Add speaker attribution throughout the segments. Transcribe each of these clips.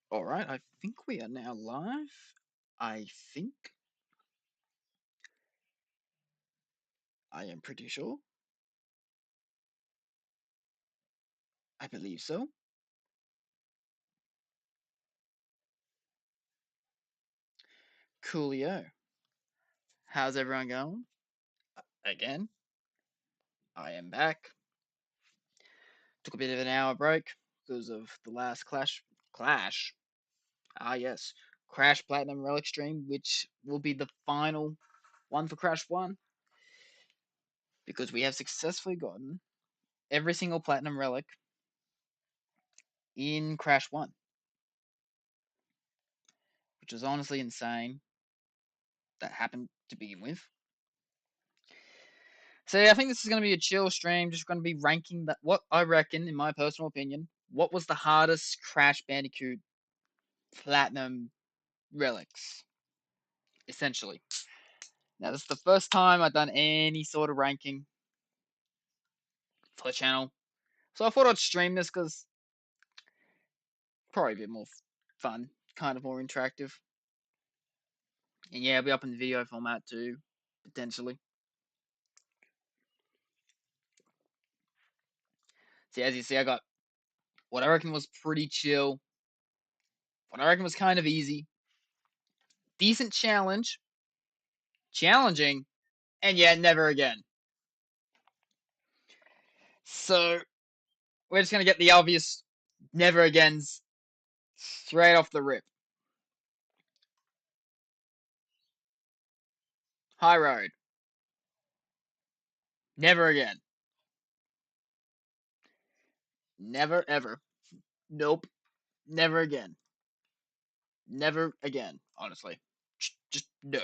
Speaker 1: Alright, I think we are now live. I think. I am pretty sure. I believe so. Coolio. How's everyone going? Again, I am back. Took a bit of an hour break because of the last Clash. Ah, yes. Crash Platinum Relic stream, which will be the final one for Crash 1, because we have successfully gotten every single Platinum Relic in Crash 1, which was honestly insane that happened to begin with. So yeah, I think this is going to be a chill stream. Just going to be ranking that what I reckon, in my personal opinion, what was the hardest Crash Bandicoot Platinum relics, essentially. Now this is the first time I've done any sort of ranking for the channel, so I thought I'd stream this because probably a bit more fun, kind of more interactive, and yeah, it'll be up in the video format too, potentially. So as you see, I got what I reckon was pretty chill, what I reckon was kind of easy, decent challenge, challenging, and yet never again. So we're just gonna get the obvious never agains straight off the rip. High road. Never again. Never ever. Nope. Never again. Never again. Honestly. Just no.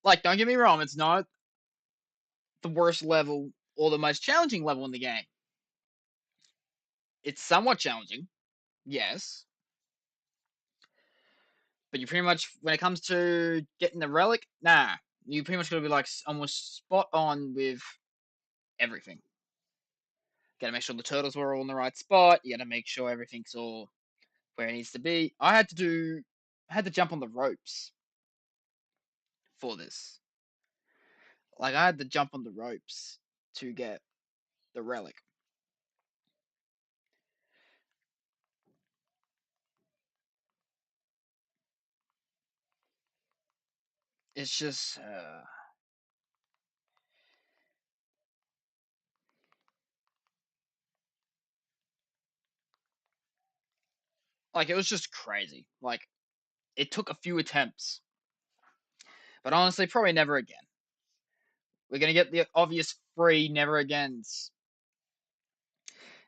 Speaker 1: Like, don't get me wrong, it's not the worst level or the most challenging level in the game. It's somewhat challenging, yes. But you pretty much, when it comes to getting the relic, nah. You pretty much gotta be like almost spot on with everything. Gotta make sure the turtles were all in the right spot. You gotta make sure everything's all where it needs to be. I had to jump on the ropes for this. Like, I had to jump on the ropes to get the relic. It's just, like, it was just crazy. Like, it took a few attempts, but honestly, probably never again. We're gonna get the obvious free never agains.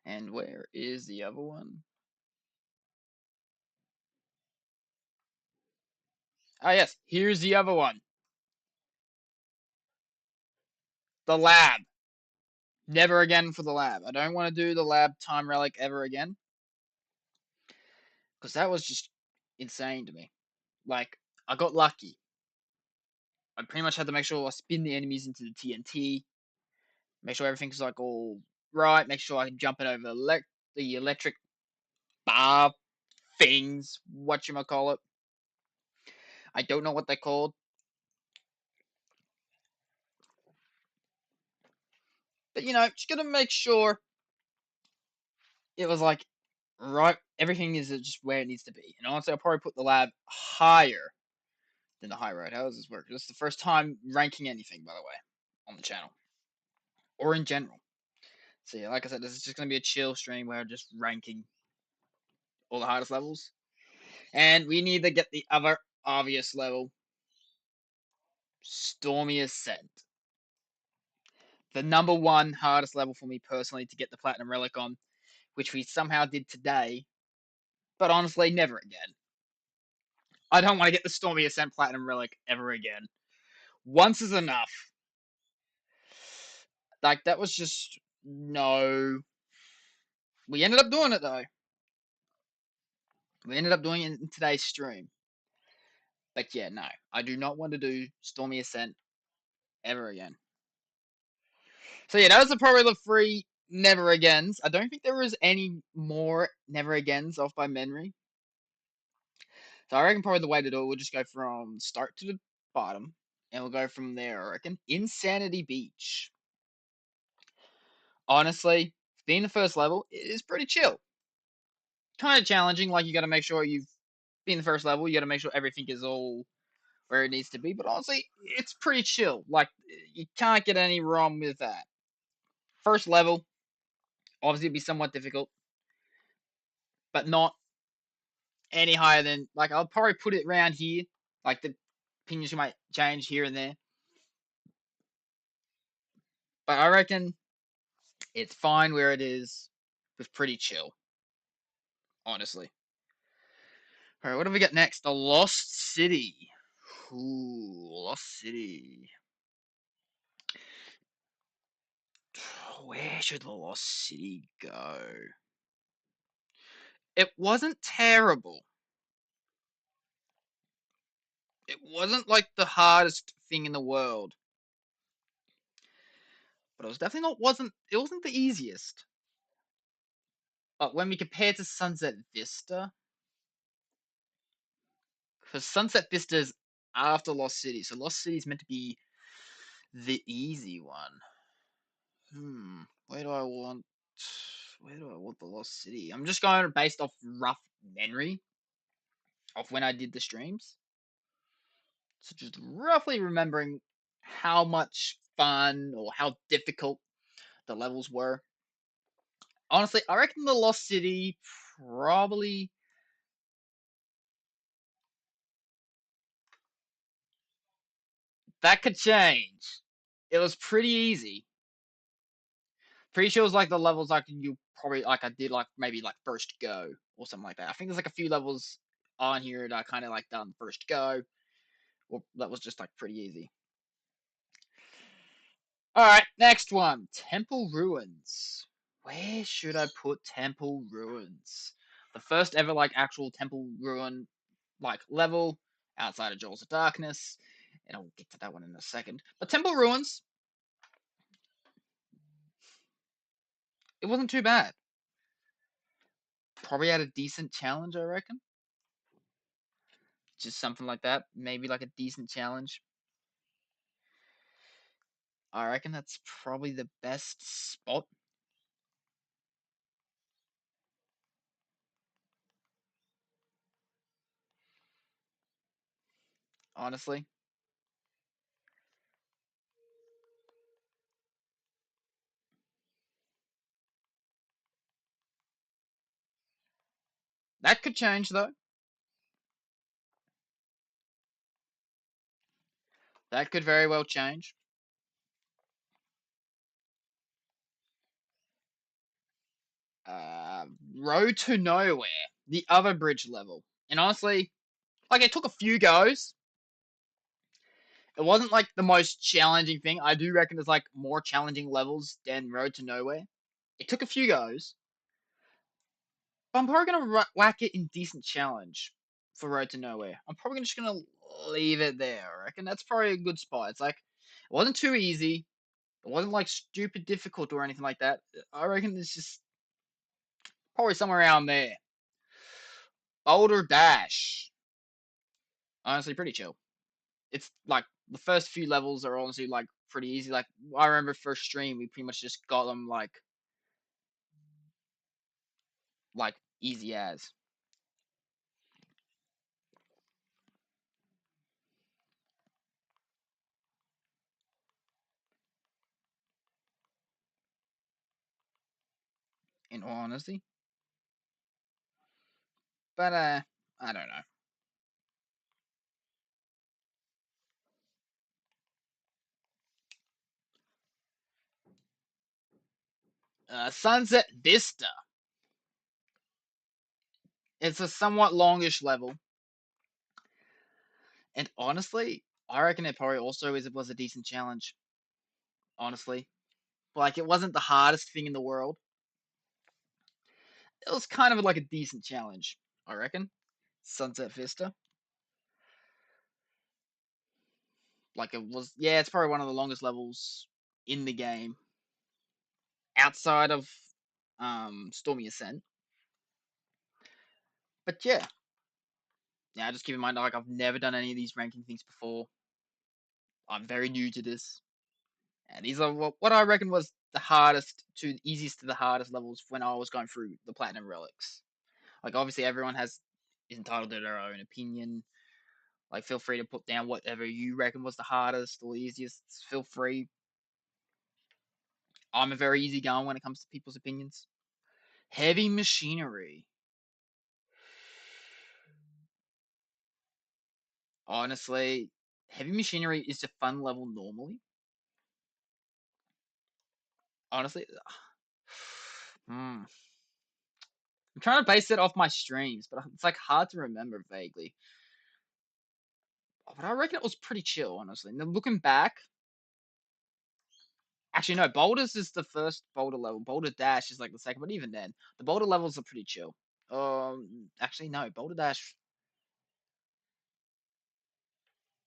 Speaker 1: And where is the other one? Ah, yes, here's the other one. The lab. Never again for the lab. I don't want to do the lab time relic ever again, because that was just insane to me. Like, I got lucky. I pretty much had to make sure I spin the enemies into the TNT, make sure everything's like all right, make sure I can jump it over the electric bar things, whatchamacallit. I don't know what they're called. But just gonna make sure it was like right, everything is just where it needs to be. And honestly, I'll probably put the lab higher than the high road. How does this work? This is the first time ranking anything, by the way, on the channel. Or in general. So yeah, like I said, this is just gonna be a chill stream where I'm just ranking all the hardest levels. And we need to get the other obvious level, Stormy Ascent. The number one hardest level for me personally to get the Platinum Relic on, which we somehow did today, but honestly, never again. I don't want to get the Stormy Ascent Platinum Relic ever again. Once is enough. Like, that was just no. We ended up doing it though. We ended up doing it in today's stream. But yeah, no. I do not want to do Stormy Ascent ever again. So yeah, that was probably the free never agains. I don't think there was any more never agains off by memory. So I reckon probably the way to do it, we'll just go from start to the bottom, and we'll go from there. I reckon Insanity Beach. Honestly, being the first level, it is pretty chill. Kind of challenging, like you got to make sure you've been the first level. You got to make sure everything is all where it needs to be. But honestly, it's pretty chill. Like you can't get any wrong with that. First level, obviously, it'd be somewhat difficult, but not any higher than like I'll probably put it around here. Like the opinions might change here and there, but I reckon it's fine where it is. It's pretty chill, honestly. All right, what do we got next? The Lost City. Ooh, Lost City. Where should the Lost City go? It wasn't terrible. It wasn't like the hardest thing in the world, but it was definitely not wasn't it wasn't the easiest. But when we compare to Sunset Vista, because Sunset Vista is after Lost City, so Lost City is meant to be the easy one. Where do I want? Where do I want the Lost City? I'm just going based off rough memory of when I did the streams. So just roughly remembering how much fun or how difficult the levels were. Honestly, I reckon the Lost City probably that could change. It was pretty easy. Pretty sure it was like the levels like you probably like I did like maybe like first go or something like that. I think there's like a few levels on here that I kind of like done first go. Well, that was just like pretty easy. All right, next one, Temple Ruins. Where should I put Temple Ruins? The first ever like actual Temple Ruin like level outside of Jaws of Darkness, and I'll get to that one in a second. But Temple Ruins, it wasn't too bad. Probably had a decent challenge, I reckon. Just something like that, maybe like a decent challenge. I reckon that's probably the best spot. Honestly, that could change though. That could very well change. Uh, Road to Nowhere, the other bridge level, and honestly, like it took a few goes. It wasn't like the most challenging thing. I do reckon there's like more challenging levels than Road to Nowhere. It took a few goes, but I'm probably gonna whack it in decent challenge for Road to Nowhere. I'm probably just gonna leave it there. I reckon that's probably a good spot. It's like it wasn't too easy. It wasn't like stupid difficult or anything like that. I reckon it's just probably somewhere around there. Boulder Dash. Honestly, pretty chill. It's like the first few levels are honestly like pretty easy. Like I remember first stream, we pretty much just got them like easy as. In all honesty, but I don't know. Sunset Vista. It's a somewhat longish level, and honestly, I reckon it probably also is it was a decent challenge. Honestly, like it wasn't the hardest thing in the world. It was kind of like a decent challenge. I reckon. Sunset Vista. Like it was, yeah, it's probably one of the longest levels in the game. outside of Stormy Ascent. But yeah, just keep in mind, like, I've never done any of these ranking things before. I'm very new to this, and these are what I reckon was the hardest to easiest to the hardest levels when I was going through the Platinum Relics. Like, obviously, everyone is entitled to their own opinion. Like, feel free to put down whatever you reckon was the hardest or easiest. Feel free. I'm a very easygoing when it comes to people's opinions. Heavy machinery. Honestly, heavy machinery is a fun level normally. Honestly, I'm trying to base it off my streams, but it's like hard to remember vaguely. But I reckon it was pretty chill, honestly. And then looking back, actually no, Boulders is the first Boulder level. Boulder Dash is like the second, but even then, the Boulder levels are pretty chill. Actually no, Boulder Dash.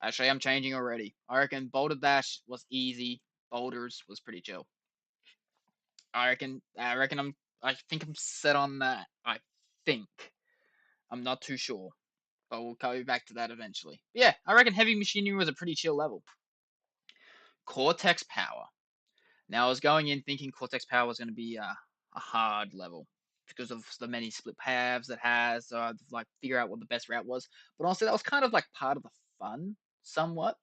Speaker 1: Actually, I'm changing already. I reckon Boulder Dash was easy. Boulders was pretty chill. I think I'm set on that. I think. I'm not too sure. But we'll go back to that eventually. But yeah, I reckon Heavy Machinery was a pretty chill level. Cortex Power. Now, I was going in thinking Cortex Power was going to be a hard level because of the many split paths it has. So I'd like figure out what the best route was. But honestly, that was kind of like part of the fun, somewhat.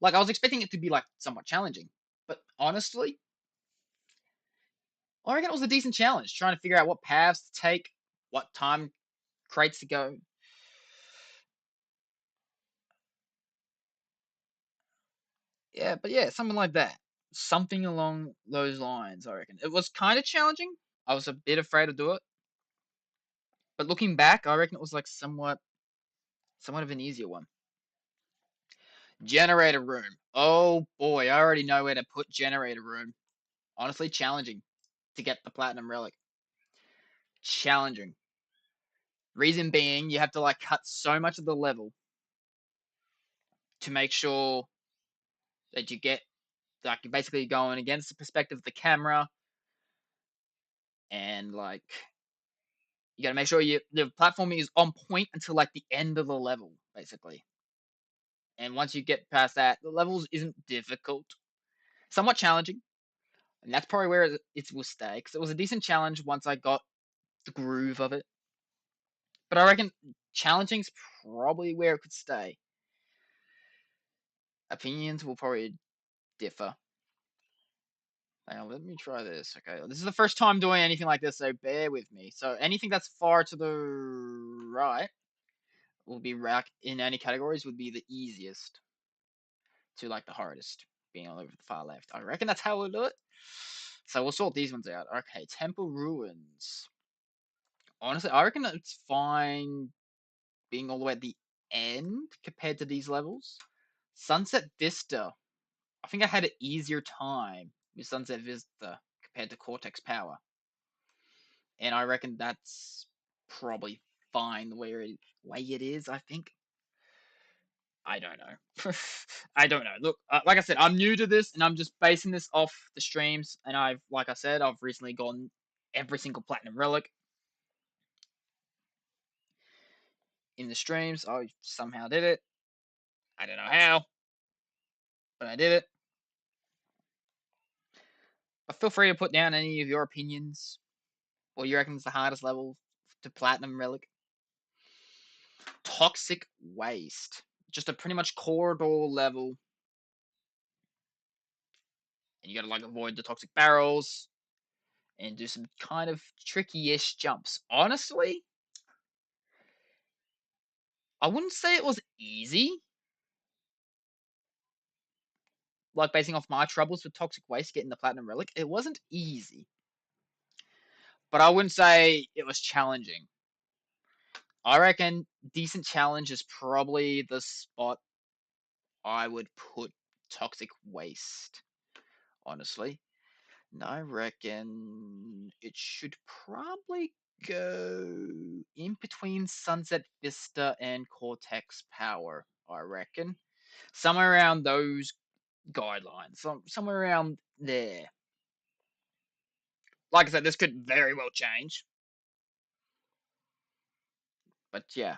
Speaker 1: Like, I was expecting it to be like somewhat challenging. But honestly, I reckon it was a decent challenge trying to figure out what paths to take, what time crates to go. Yeah, but yeah, something like that. Something along those lines, I reckon. It was kind of challenging. I was a bit afraid to do it. But looking back, I reckon it was like somewhat of an easier one. Generator room. Oh boy, I already know where to put generator room. Honestly, challenging to get the platinum relic. Challenging. Reason being, you have to like cut so much of the level to make sure that you get like you're basically going against the perspective of the camera and like you gotta make sure the platforming is on point until like the end of the level, basically. And once you get past that, the levels isn't difficult. Somewhat challenging, and that's probably where it will stay. Because it was a decent challenge once I got the groove of it. But I reckon challenging's probably where it could stay. Opinions will probably differ. Hang on, let me try this. Okay, this is the first time doing anything like this, so bear with me. So anything that's far to the right will be rack in any categories would be the easiest to like the hardest, being all over the far left. I reckon that's how we'll do it. So we'll sort these ones out. Okay, Temple Ruins. Honestly, I reckon it's fine being all the way at the end compared to these levels. Sunset Vista. I think I had an easier time with Sunset Vista compared to Cortex Power. And I reckon that's probably fine the way it is, I think. I don't know. I don't know. Look, like I said, I'm new to this, and I'm just basing this off the streams. And like I said, I've recently gotten every single platinum relic in the streams. I somehow did it. I don't know how, but I did it. But feel free to put down any of your opinions. What you reckon is the hardest level to platinum relic? Toxic waste. Just a pretty much corridor level, and you gotta like avoid the toxic barrels and do some kind of tricky-ish jumps. Honestly, I wouldn't say it was easy. Like basing off my troubles with toxic waste getting the platinum relic, it wasn't easy. But I wouldn't say it was challenging. I reckon decent challenge is probably the spot I would put toxic waste. Honestly, and I reckon it should probably go in between Sunset Vista and Cortex Power. I reckon somewhere around those guidelines, somewhere around there. Like I said, this could very well change. But yeah,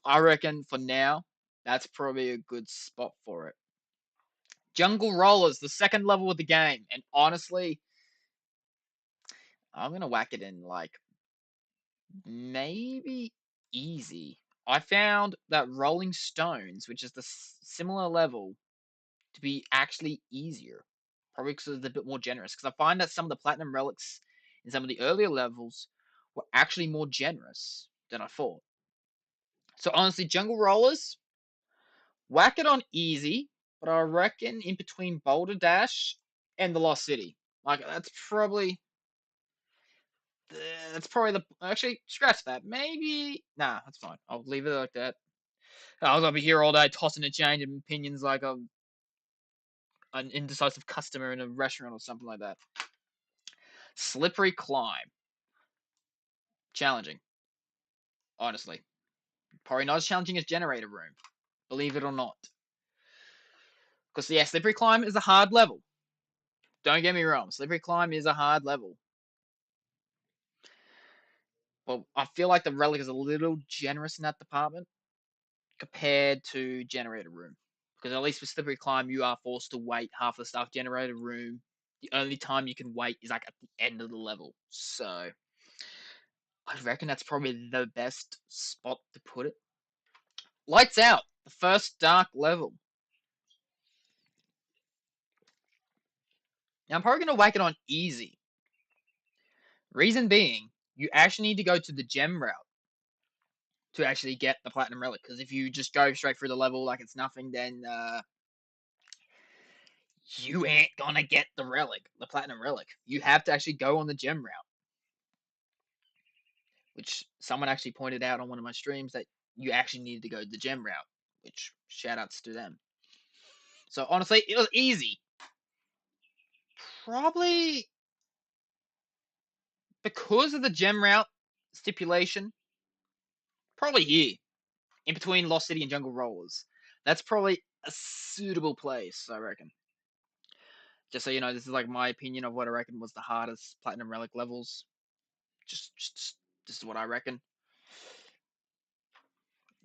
Speaker 1: I reckon for now, that's probably a good spot for it. Jungle Rollers, the second level of the game. And honestly, I'm going to whack it in like maybe easy. I found that Rolling Stones, which is the similar level, to be actually easier. Probably because it's a bit more generous. Because I find that some of the Platinum Relics in some of the earlier levels were actually more generous than I thought. So honestly, Jungle Rollers, whack it on easy, but I reckon in between Boulder Dash and the Lost City. Like that's probably the actually scratch that. Maybe nah, that's fine. I'll leave it like that. I was gonna be here all day tossing and changing opinions like an indecisive customer in a restaurant or something like that. Slippery Climb, challenging. Honestly, probably not as challenging as Generator Room, believe it or not. Because yeah, Slippery Climb is a hard level. Don't get me wrong, Slippery Climb is a hard level. Well, I feel like the Relic is a little generous in that department compared to Generator Room. Because at least with Slippery Climb, you are forced to wait half the stuff. Generator Room, the only time you can wait is like at the end of the level. So I reckon that's probably the best spot to put it. Lights Out, the first dark level. Now I'm probably going to whack it on easy. Reason being, you actually need to go to the gem route to actually get the platinum relic. Because if you just go straight through the level like it's nothing, then you ain't gonna get the relic, the platinum relic. You have to actually go on the gem route, which someone actually pointed out on one of my streams that you actually needed to go the gem route. Which shout outs to them. So honestly, it was easy. Probably because of the gem route stipulation. Probably here in between Lost City and Jungle Rollers. That's probably a suitable place, I reckon. Just so you know, this is like my opinion of what I reckon was the hardest Platinum Relic levels. Just this is what I reckon.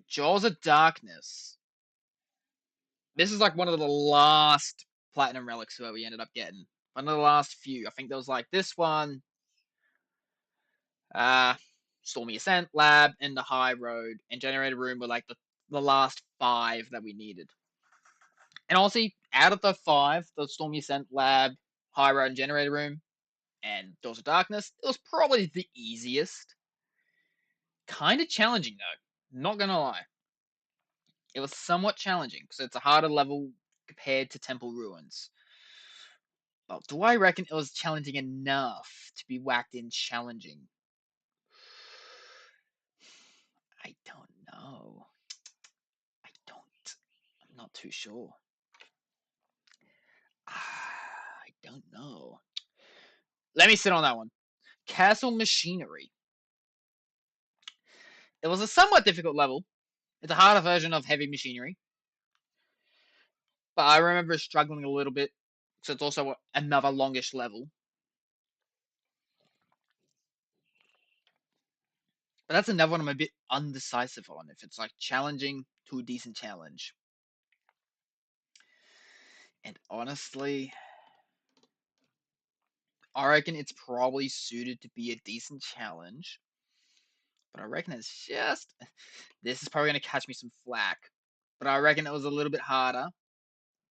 Speaker 1: Jaws of Darkness. This is like one of the last Platinum Relics where we ended up getting. One of the last few. I think there was like this one, uh, Stormy Ascent, Lab, and the High Road, and Generator Room were like the last 5 that we needed. And honestly, out of the 5, the Stormy Ascent, Lab, High Road, and Generator Room, and Doors of Darkness, it was probably the easiest. Kind of challenging though, not gonna lie. It was somewhat challenging because it's a harder level compared to Temple Ruins. But do I reckon it was challenging enough to be whacked in challenging? I don't know. I don't. I'm not too sure. I don't know. Let me sit on that one. Castle Machinery. It was a somewhat difficult level. It's a harder version of Heavy Machinery. But I remember struggling a little bit. So it's also another longish level. But that's another one I'm a bit undecisive on. If it's like challenging to a decent challenge. And honestly, I reckon it's probably suited to be a decent challenge. But I reckon it's just. This is probably going to catch me some flack. But I reckon it was a little bit harder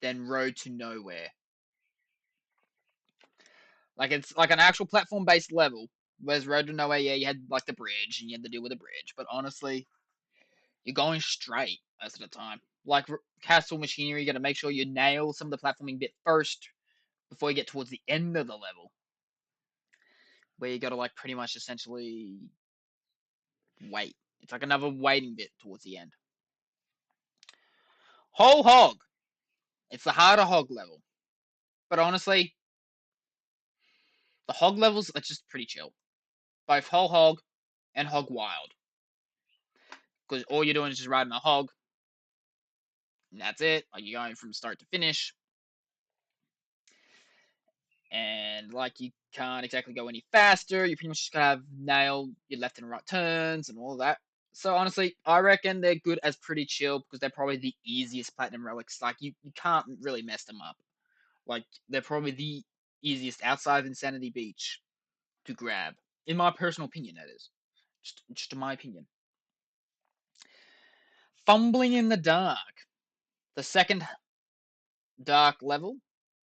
Speaker 1: than Road to Nowhere. Like it's like an actual platform based level. Whereas Road to Nowhere, yeah, you had like the bridge and you had to deal with the bridge. But honestly, you're going straight most of the time. Like Castle Machinery, you got to make sure you nail some of the platforming bit first before you get towards the end of the level, where you got to like pretty much essentially wait. It's like another waiting bit towards the end. Whole Hog. It's the harder Hog level, but honestly, the Hog levels are just pretty chill. Both Whole Hog and Hog Wild, because all you're doing is just riding a hog, and that's it. Like you're going from start to finish. and like you can't exactly go any faster. You pretty much just gotta have nail your left and right turns and all that. So honestly, I reckon they're good as pretty chill because they're probably the easiest platinum relics. Like you can't really mess them up. Like they're probably the easiest outside of Insanity Beach to grab, in my personal opinion. That is just in my opinion. Fumbling in the Dark, the second dark level,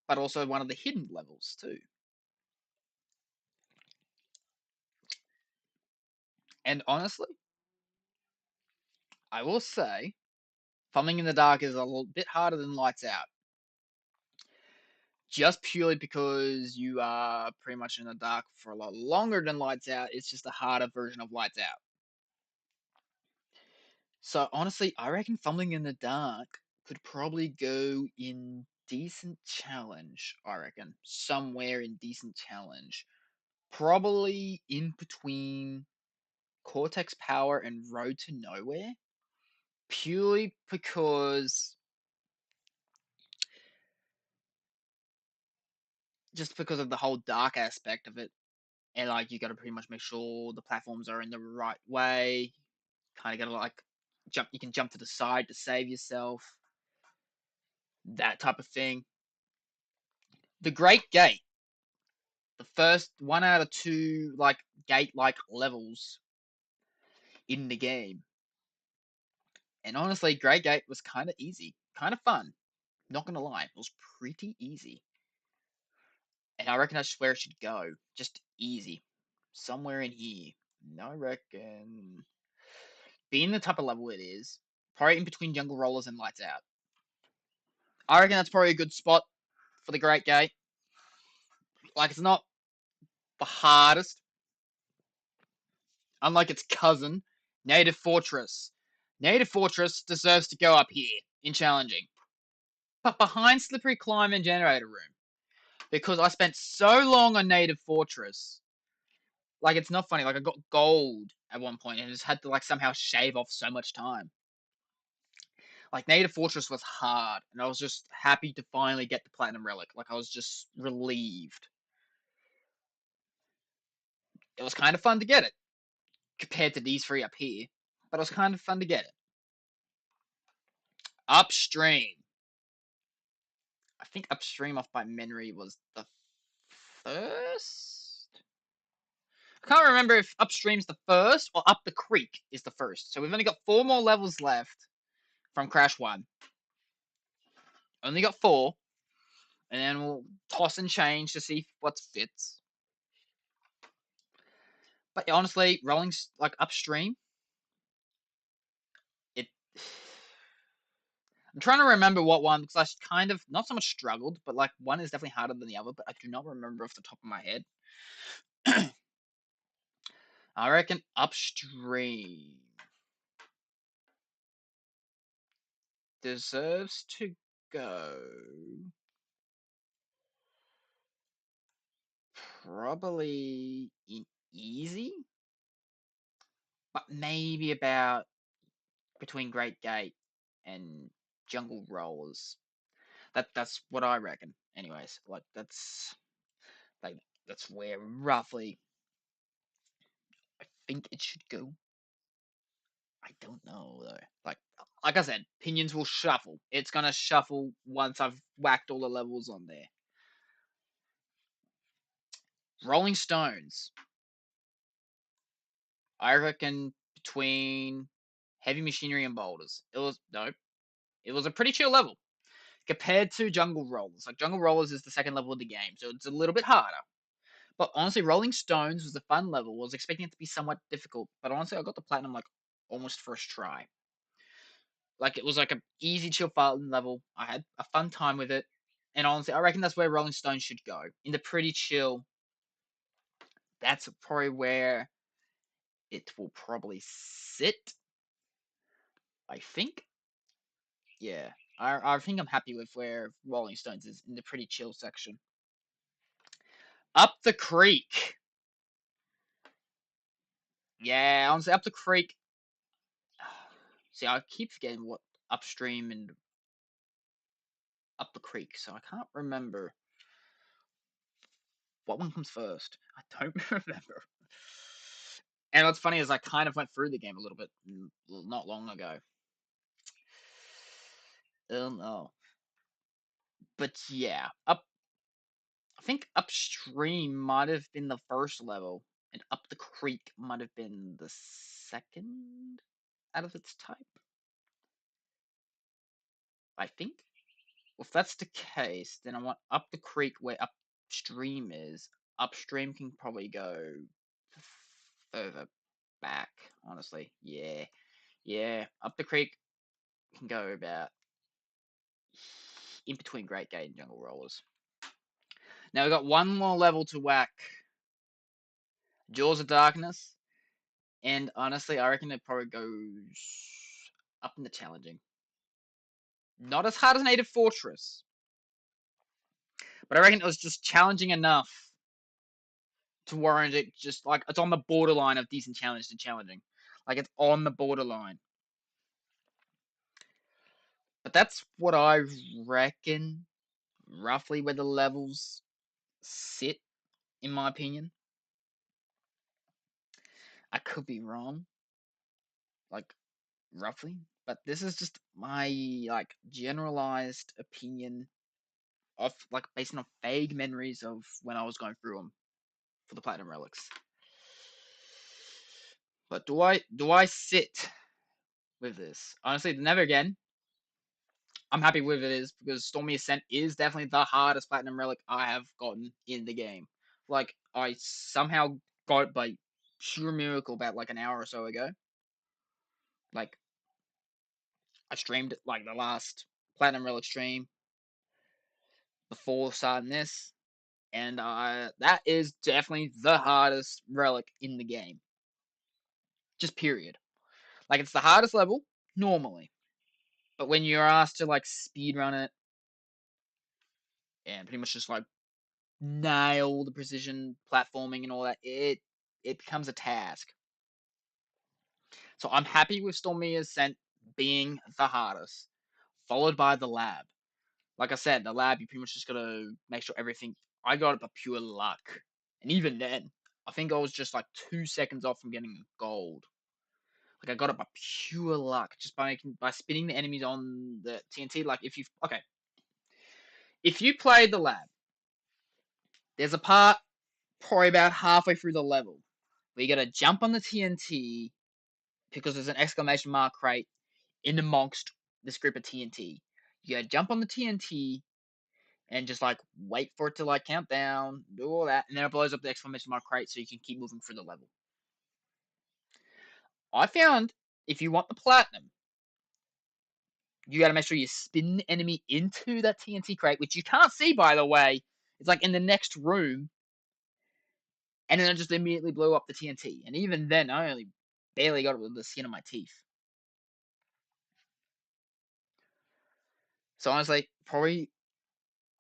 Speaker 1: but also one of the hidden levels too. And honestly, I will say, Fumbling in the Dark is a little bit harder than Lights Out, just purely because you are pretty much in the dark for a lot longer than Lights Out. It's just a harder version of Lights Out. So honestly, I reckon Fumbling in the Dark could probably go in decent challenge. I reckon somewhere in decent challenge, probably in between Cortex Power and Road to Nowhere, purely because just because of the whole dark aspect of it, and like you got to pretty much make sure the platforms are in the right way. Kind of got to like jump. You can jump to the side to save yourself. That type of thing. The Great Gate, the first one out of two like gate-like levels in the game, and honestly, Great Gate was kind of easy, kind of fun. Not gonna lie, it was pretty easy, and I reckon that's where it should go. Just easy, somewhere in here. And I reckon being the type of level it is, probably in between Jungle Rollers and Lights Out. I reckon that's probably a good spot for the Great Gate. Like, it's not the hardest, unlike its cousin, Native Fortress. Native Fortress deserves to go up here in challenging. But behind Slippery Climb and Generator Room, because I spent so long on Native Fortress. Like, it's not funny. Like, I got gold at one point and just had to, like, somehow shave off so much time. Like, Native Fortress was hard, and I was just happy to finally get the Platinum Relic. Like, I was just relieved. It was kind of fun to get it, compared to these three up here, but it was kind of fun to get it. Upstream. I think Upstream off by memory was the first? I can't remember if Upstream's the first or Up the Creek is the first. So we've only got 4 more levels left from Crash 1. Only got 4. And then we'll toss and change to see what fits. But honestly, rolling like Upstream, it. I'm trying to remember what one because I kind of not so much struggled, but like one is definitely harder than the other. But I do not remember off the top of my head. I reckon Upstream deserves to go probably in easy, but maybe about between Great Gate and Jungle Rollers. That's what I reckon. Anyways, like that's where roughly I think it should go. I don't know though. Like I said, opinions will shuffle. It's gonna shuffle once I've whacked all the levels on there. Rolling Stones. I reckon between Heavy Machinery and Boulders. It was no, it was a pretty chill level compared to Jungle Rollers. Like Jungle Rollers is the second level of the game, so it's a little bit harder. But honestly, Rolling Stones was a fun level. I was expecting it to be somewhat difficult, but honestly, I got the platinum like almost first try. Like it was like a easy chill fun level. I had a fun time with it, and honestly, I reckon that's where Rolling Stones should go in the pretty chill. That's probably where it will probably sit. I think. Yeah, I think I'm happy with where Rolling Stones is in the pretty chill section. Up the Creek. Yeah, honestly, Up the Creek. See, I keep forgetting what Upstream and Up the Creek, so I can't remember What one comes first? I don't remember. And what's funny is I kind of went through the game a little bit not long ago. No. But yeah, I think upstream might have been the first level, and up the creek might have been the second out of its type. I think. Well, if that's the case, then I want up the creek where upstream is. Upstream can probably go further back, honestly. Yeah. Yeah. Up the creek can go about in between Great Gate and Jungle Rollers. Now we've got one more level to whack. Jaws of Darkness. And honestly, I reckon it probably goes up in the challenging. Not as hard as Native Fortress. But I reckon it was just challenging enough to warrant it. Just like it's on the borderline of decent challenge to challenging. Like it's on the borderline. But that's what I reckon roughly where the levels sit, in my opinion. I could be wrong. Like roughly. But this is just my like generalized opinion of like based on vague memories of when I was going through them for the Platinum Relics. But do I sit with this? Honestly, never again. I'm happy with it is because Stormy Ascent is definitely the hardest Platinum Relic I have gotten in the game. Like I somehow got it by pure miracle about like an hour or so ago. Like I streamed like the last Platinum Relic stream before starting this, and that is definitely the hardest relic in the game. Just period. Like it's the hardest level normally, but when you're asked to like speed run it and pretty much just like nail the precision platforming and all that, it becomes a task. So I'm happy with Stormy Ascent being the hardest, followed by the lab. Like I said, the lab you pretty much just gotta make sure everything. I got it by pure luck, and even then, I think I was just like 2 seconds off from getting gold. Like I got it by pure luck, just by spinning the enemies on the TNT. Like if you play the lab, there's a part probably about halfway through the level where you gotta jump on the TNT because there's an exclamation mark crate in amongst this group of TNT. You gotta jump on the TNT and just like wait for it to like count down, do all that, and then it blows up the exclamation mark crate so you can keep moving through the level. I found if you want the platinum, you got to make sure you spin the enemy into that TNT crate, which you can't see by the way. It's like in the next room, and then it just immediately blew up the TNT. And even then, I only barely got it with the skin of my teeth. So honestly, probably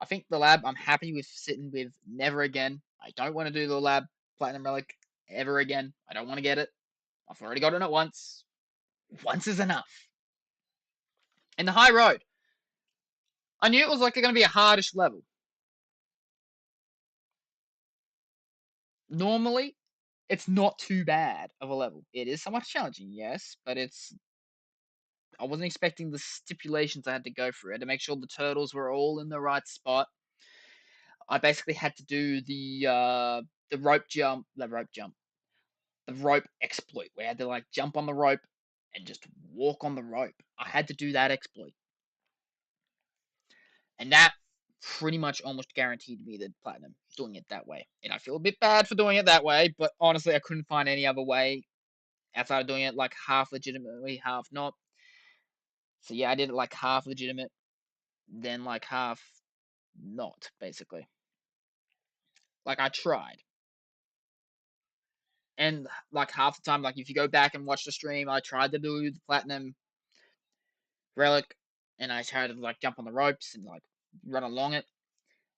Speaker 1: I think the lab. I'm happy with sitting with never again. I don't want to do the lab platinum relic ever again. I don't want to get it. I've already gotten it once. Once is enough. And the high road. I knew it was like going to be a hardish level. Normally, it's not too bad of a level. It is somewhat challenging, yes, but I wasn't expecting the stipulations I had to go through. I had to make sure the turtles were all in the right spot. I basically had to do the rope exploit, where I had to like jump on the rope and just walk on the rope. I had to do that exploit, and that pretty much almost guaranteed me the platinum doing it that way. And I feel a bit bad for doing it that way, but honestly, I couldn't find any other way outside of doing it like half legitimately, half not. So yeah, I did it like half legitimate, then like half not, basically. Like I tried. And like half the time, like if you go back and watch the stream, I tried to do the platinum relic and I tried to like jump on the ropes and like run along it.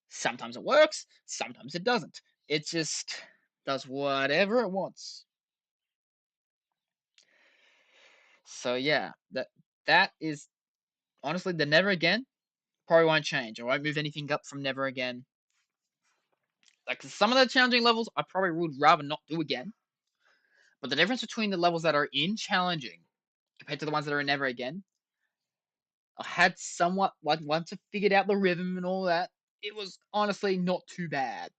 Speaker 1: Sometimes it works, sometimes it doesn't. It just does whatever it wants. So yeah, that is honestly the never again probably won't change. I won't move anything up from never again. Like some of the challenging levels, I probably would rather not do again. But the difference between the levels that are in challenging compared to the ones that are in never again, I had somewhat like once I figured out the rhythm and all that, it was honestly not too bad.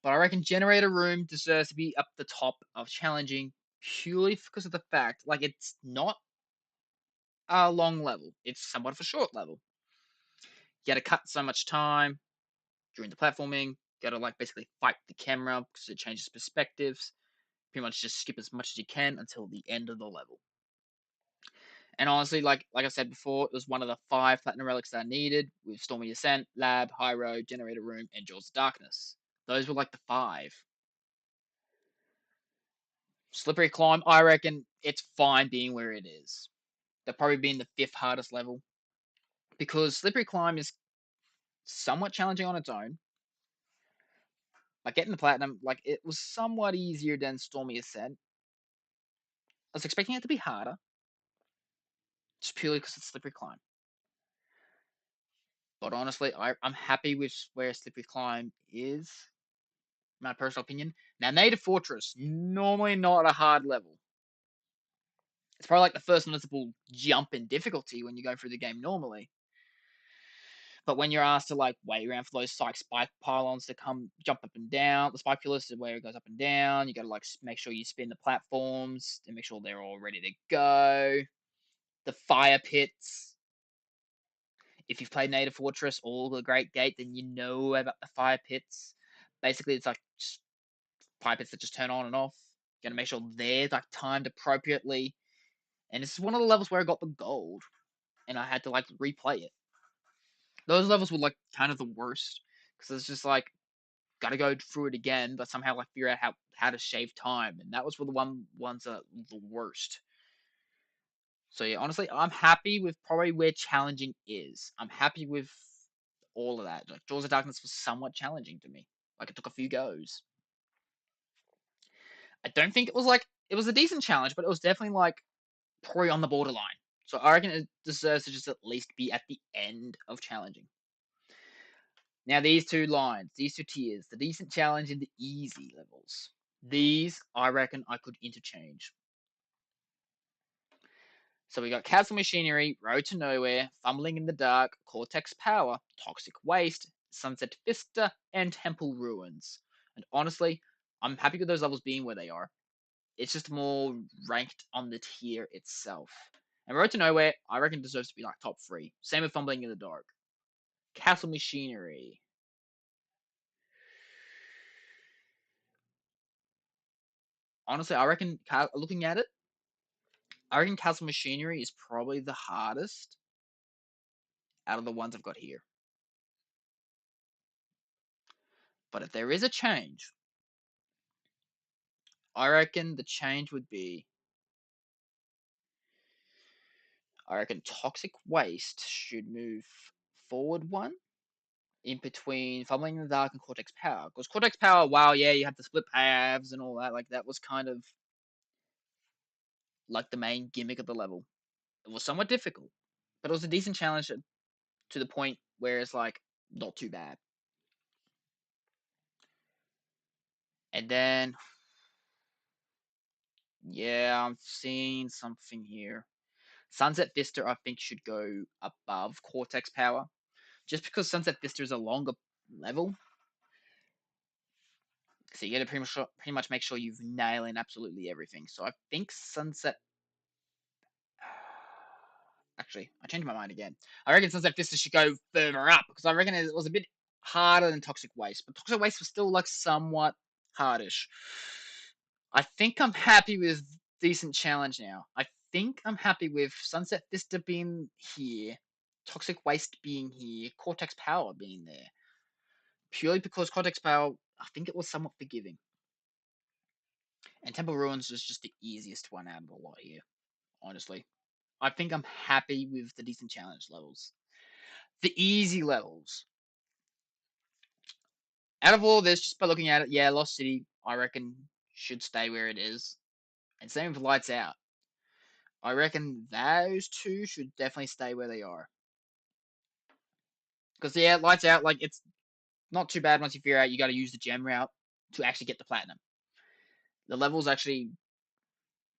Speaker 1: But I reckon Generator Room deserves to be up the top of challenging purely because of the fact, like, it's not a long level. It's somewhat of a short level. You gotta cut so much time during the platforming. You gotta, like, basically fight the camera because it changes perspectives. Pretty much just skip as much as you can until the end of the level. And honestly, like I said before, it was one of the 5 platinum relics that I needed with Stormy Ascent, Lab, High Road, Generator Room, and Jaws of Darkness. Those were like the 5. Slippery Climb, I reckon it's fine being where it is. They're probably being the 5th hardest level because Slippery Climb is somewhat challenging on its own. Like getting the platinum, like it was somewhat easier than Stormy Ascent. I was expecting it to be harder, just purely because it's Slippery Climb. But honestly, I'm happy with where Slippery Climb is. My personal opinion. Now, Native Fortress, normally not a hard level. It's probably like the first noticeable jump in difficulty when you go through the game normally. But when you're asked to like wait around for those spike pylons to come jump up and down, the spike pillars is where it goes up and down. You got to like make sure you spin the platforms and make sure they're all ready to go. The fire pits. If you've played Native Fortress or the Great Gate, then you know about the fire pits. Basically, it's like just fire pits that just turn on and off. You got to make sure they're like timed appropriately. And this is one of the levels where I got the gold, and I had to like replay it. Those levels were like kind of the worst because it's just like got to go through it again, but somehow like figure out how to shave time, and that was for the ones that the worst. So yeah, honestly, I'm happy with probably where challenging is. I'm happy with all of that. Like Jaws of Darkness was somewhat challenging to me. Like it took a few goes. I don't think it was a decent challenge, but it was definitely like probably on the borderline. So I reckon it deserves to just at least be at the end of challenging. Now these two lines, these two tiers, the decent challenge and the easy levels. These I reckon I could interchange. So we got Castle Machinery, Road to Nowhere, Fumbling in the Dark, Cortex Power, Toxic Waste, Sunset Vista, and Temple Ruins. And honestly, I'm happy with those levels being where they are. It's just more ranked on the tier itself. And Road to Nowhere, I reckon deserves to be like top 3. Same with Fumbling in the Dark. Castle Machinery. Honestly, I reckon looking at it, I reckon Castle Machinery is probably the hardest out of the ones I've got here. But if there is a change, I reckon the change would be I reckon Toxic Waste should move forward one in between Fumbling in the Dark and Cortex Power. Because Cortex Power, wow, yeah, you have to split paths and all that. Like, that was kind of like the main gimmick of the level. It was somewhat difficult, but it was a decent challenge to the point where it's like not too bad. And then, yeah, I'm seeing something here. Sunset Vista, I think, should go above Cortex Power. Just because Sunset Vista is a longer level. So you got to pretty much make sure you've nailed in absolutely everything. So I think Sunset. Actually, I changed my mind again. I reckon Sunset Vista should go further up because I reckon it was a bit harder than Toxic Waste, but Toxic Waste was still like somewhat hardish. I think I'm happy with decent challenge now. I think I'm happy with Sunset Vista being here, Toxic Waste being here, Cortex Power being there. Purely because Cortex Power, I think it was somewhat forgiving. And Temple Ruins was just the easiest one out of the lot here, honestly. I think I'm happy with the decent challenge levels. The easy levels. Out of all this, just by looking at it, yeah, Lost City, I reckon, should stay where it is. And same with Lights Out. I reckon those two should definitely stay where they are. Because, yeah, Lights Out, like, it's Not too bad once you figure out you got to use the gem route to actually get the platinum. The level's actually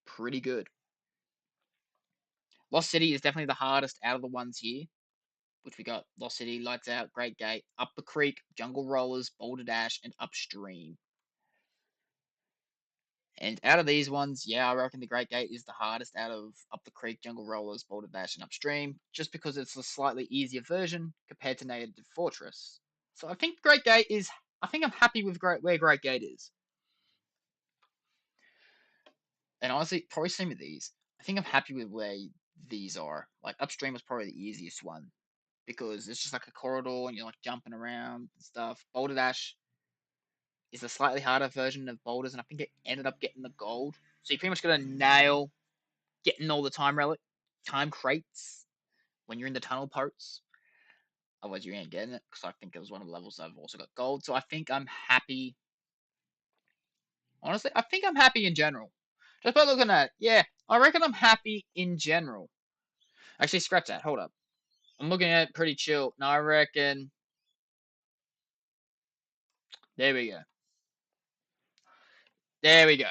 Speaker 1: pretty good. Lost City is definitely the hardest out of the ones here, which we got Lost City, Lights Out, Great Gate, Up the Creek, Jungle Rollers, Boulder Dash, and Upstream. And out of these ones, yeah, I reckon the Great Gate is the hardest out of Up the Creek, Jungle Rollers, Boulder Dash, and Upstream, just because it's a slightly easier version compared to Native Fortress. So I think Great Gate is. I think I'm happy with where Great Gate is. And honestly, probably same with these. I think I'm happy with where these are. Like Upstream was probably the easiest one because it's just like a corridor and you're like jumping around and stuff. Boulder Dash is a slightly harder version of boulders, and I think it ended up getting the gold. So you pretty much got to nail getting all the time crates when you're in the tunnel parts. Otherwise, you ain't getting it because I think it was one of the levels that I've also got gold. So I think I'm happy. Honestly, I think I'm happy in general. Just by looking at it, yeah, I reckon I'm happy in general. Actually, scratch that. Hold up. I'm looking at it pretty chill. Now I reckon. There we go. There we go.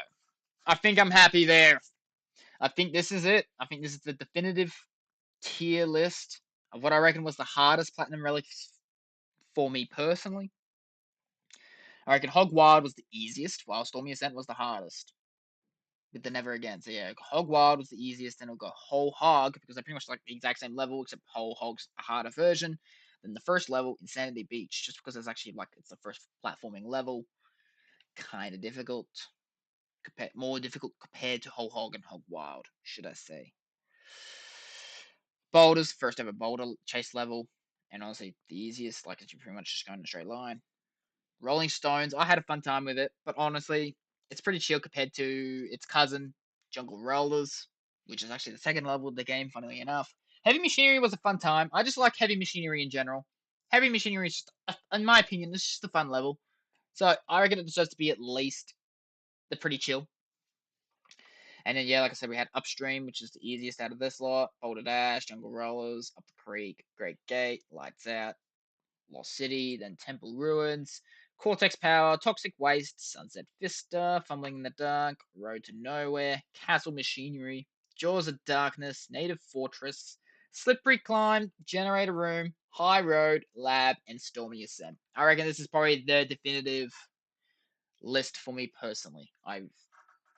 Speaker 1: I think I'm happy there. I think this is it. I think this is the definitive tier list of what I reckon was the hardest platinum relics for me personally. I reckon Hog Wild was the easiest, while Stormy Ascent was the hardest. With the Never Again. So yeah, Hog Wild was the easiest, then it'll go Whole Hog, because they're pretty much like the exact same level, except Whole Hog's a harder version. Then the first level, Insanity Beach, just because it's actually like it's the first platforming level. Kind of difficult. More difficult compared to Whole Hog and Hog Wild, should I say. Boulders, first ever boulder chase level, and honestly the easiest, like you're pretty much just going in a straight line. Rolling Stones, I had a fun time with it, but honestly, it's pretty chill compared to its cousin, Jungle Rollers, which is actually the second level of the game, funnily enough. Heavy Machinery was a fun time. I just like Heavy Machinery in general. Heavy Machinery is just, in my opinion, it's just a fun level. So I reckon it deserves to be at least the pretty chill. And then, yeah, like I said, we had Upstream, which is the easiest out of this lot. Boulder Dash, Jungle Rollers, Up the Creek, Great Gate, Lights Out, Lost City, then Temple Ruins, Cortex Power, Toxic Waste, Sunset Vista, Fumbling in the Dark, Road to Nowhere, Castle Machinery, Jaws of Darkness, Native Fortress, Slippery Climb, Generator Room, High Road, Lab, and Stormy Ascent. I reckon this is probably the definitive list for me personally.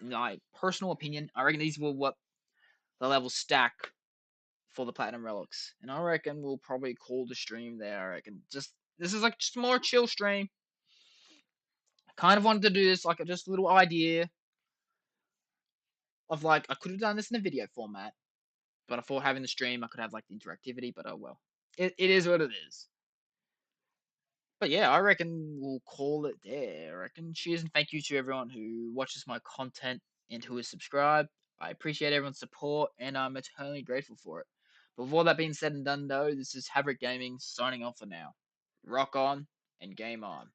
Speaker 1: In my personal opinion, I reckon these were what the levels stack for the Platinum Relics. And I reckon we'll probably call the stream there. I reckon this is like just a more chill stream. I kind of wanted to do this like just a little idea of like I could have done this in a video format, but I thought having the stream I could have like the interactivity, but oh well. It is what it is. But yeah, I reckon we'll call it there. I reckon cheers and thank you to everyone who watches my content and who is subscribed. I appreciate everyone's support and I'm eternally grateful for it. But with all that being said and done though, this is Haverick Gaming signing off for now. Rock on and game on.